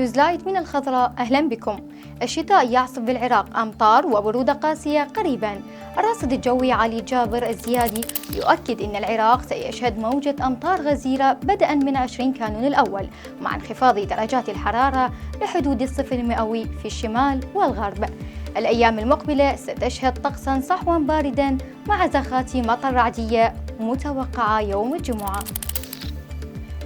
نيوز لايت من الخضراء، أهلا بكم. الشتاء يعصف بالعراق أمطار وبرودة قاسية قريبا. الراصد الجوي علي جابر الزيادي يؤكد أن العراق سيشهد موجة أمطار غزيرة بدءا من 20 كانون الأول، مع انخفاض درجات الحرارة لحدود الصفر المئوي في الشمال والغرب. الأيام المقبلة ستشهد طقسا صحوا باردا مع زخات مطر رعدية متوقعة يوم الجمعة.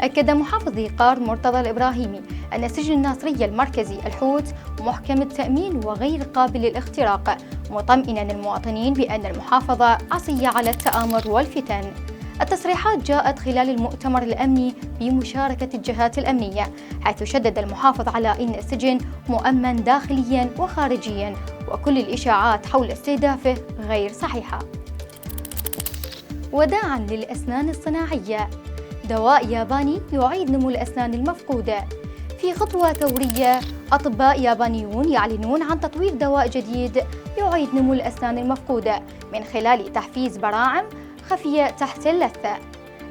أكد محافظ قار مرتضى الإبراهيمي أن سجن الناصرية المركزي الحوت محكم التأمين وغير قابل للاختراق، مطمئنا المواطنين بأن المحافظة عصية على التآمر والفتن. التصريحات جاءت خلال المؤتمر الأمني بمشاركة الجهات الأمنية، حيث شدد المحافظ على أن السجن مؤمن داخليا وخارجيا، وكل الإشاعات حول استهدافه غير صحيحة. وداعا للأسنان الصناعية، دواء ياباني يعيد نمو الأسنان المفقودة. في خطوة ثورية، أطباء يابانيون يعلنون عن تطوير دواء جديد يعيد نمو الأسنان المفقودة من خلال تحفيز براعم خفية تحت اللثة.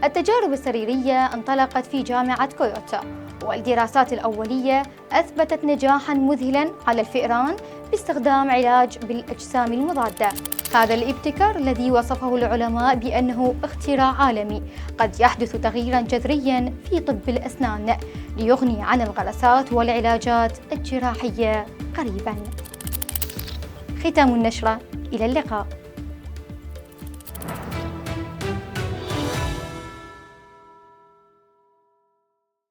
التجارب السريرية انطلقت في جامعة كويوتا، والدراسات الأولية أثبتت نجاحاً مذهلاً على الفئران باستخدام علاج بالأجسام المضادة. هذا الابتكار الذي وصفه العلماء بأنه اختراع عالمي قد يحدث تغييراً جذرياً في طب الأسنان ليغني عن الغلسات والعلاجات الجراحية قريباً. ختام النشرة، إلى اللقاء.